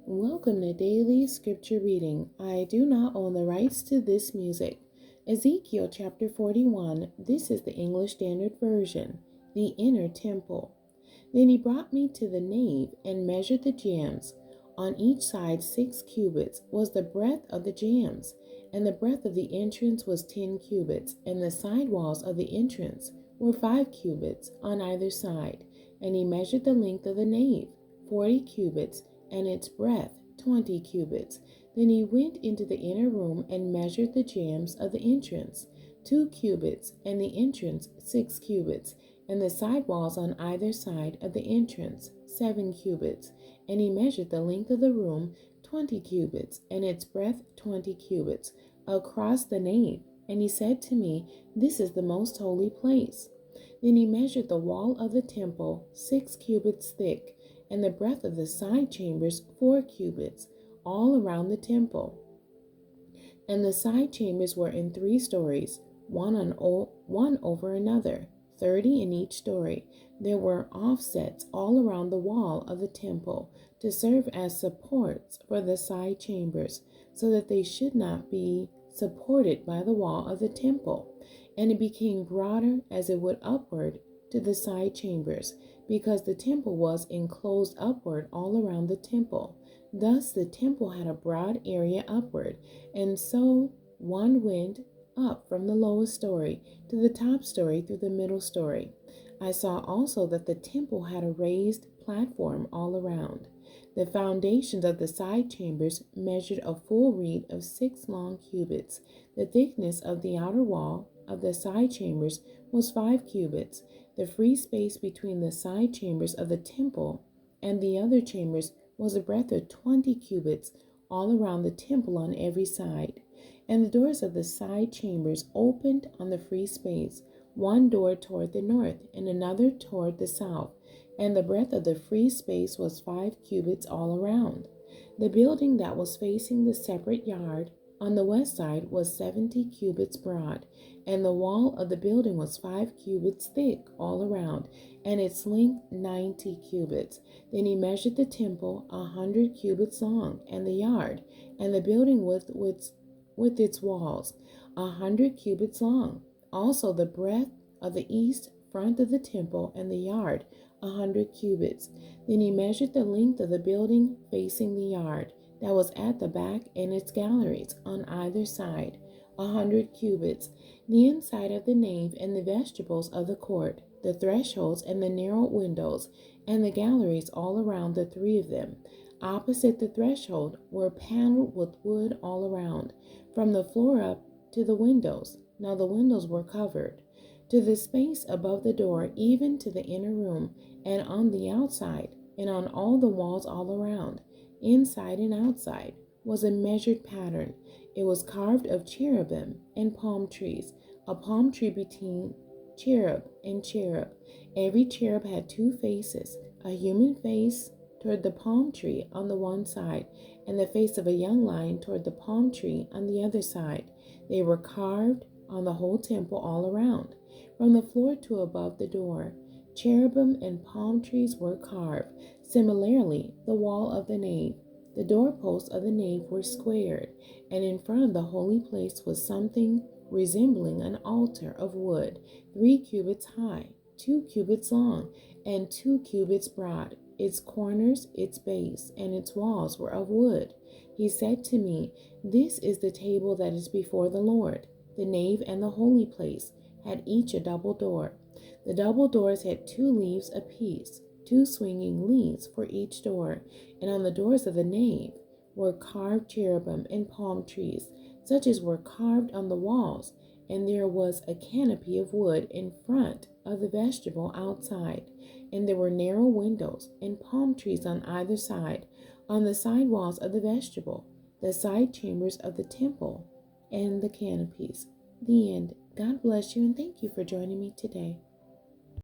Welcome to Daily Scripture Reading. I do not own the rights to this music. Ezekiel chapter 41. This is the English Standard Version. The inner temple. Then he brought me to the nave and measured the jambs. On each side 6 cubits was the breadth of the jambs, and the breadth of the entrance was 10 cubits, and the side walls of the entrance were 5 cubits on either side. And he measured the length of the nave, 40 cubits, and its breadth 20 cubits. Then he went into the inner room and measured the jambs of the entrance, 2 cubits, and the entrance 6 cubits, and the side walls on either side of the entrance 7 cubits. And he measured the length of the room 20 cubits, and its breadth 20 cubits, across the nave. And he said to me, "This is the most holy place." Then he measured the wall of the temple 6 cubits thick, and the breadth of the side chambers 4 cubits, all around the temple. And the side chambers were in 3 stories, one over another, 30 in each story. There were offsets all around the wall of the temple to serve as supports for the side chambers, so that they should not be supported by the wall of the temple. And it became broader as it went upward to the side chambers, because the temple was enclosed upward all around the temple. Thus the temple had a broad area upward, and so one went up from the lowest story to the top story through the middle story. I saw also that the temple had a raised platform all around. The foundations of the side chambers measured a full reed of 6 long cubits. The thickness of the outer wall of the side chambers was 5 cubits. The free space between the side chambers of the temple and the other chambers was a breadth of 20 cubits all around the temple on every side. And the doors of the side chambers opened on the free space, one door toward the north and another toward the south, and the breadth of the free space was 5 cubits all around. The building that was facing the separate yard on the west side was 70 cubits broad, and the wall of the building was 5 cubits thick all around, and its length 90 cubits. Then he measured the temple 100 cubits long, and the yard, and the building with its walls 100 cubits long. Also the breadth of the east front of the temple and the yard 100 cubits. Then he measured the length of the building facing the yard that was at the back and its galleries on either side 100 cubits. The inside of the nave and the vestibules of the court, the thresholds and the narrow windows, and the galleries all around the 3 of them, opposite the threshold, were paneled with wood all around, from the floor up to the windows. Now the windows were covered to the space above the door, even to the inner room, and on the outside, and on all the walls all around, inside and outside, was a measured pattern. It was carved of cherubim and palm trees, a palm tree between cherub and cherub. Every cherub had 2 faces, a human face toward the palm tree on the one side, and the face of a young lion toward the palm tree on the other side. They were carved on the whole temple all around, from the floor to above the door. Cherubim and palm trees were carved. Similarly, the wall of the nave. The doorposts of the nave were squared, and in front of the holy place was something resembling an altar of wood, 3 cubits high, 2 cubits long, and 2 cubits broad. Its corners, its base, and its walls were of wood. He said to me, "This is the table that is before the Lord." The nave and the holy place had each a double door. The double doors had 2 leaves apiece, 2 swinging leaves for each door, and on the doors of the nave were carved cherubim and palm trees, such as were carved on the walls, and there was a canopy of wood in front of the vestibule outside, and there were narrow windows and palm trees on either side, on the side walls of the vestibule, the side chambers of the temple, and the canopies. The end. God bless you, and thank you for joining me today.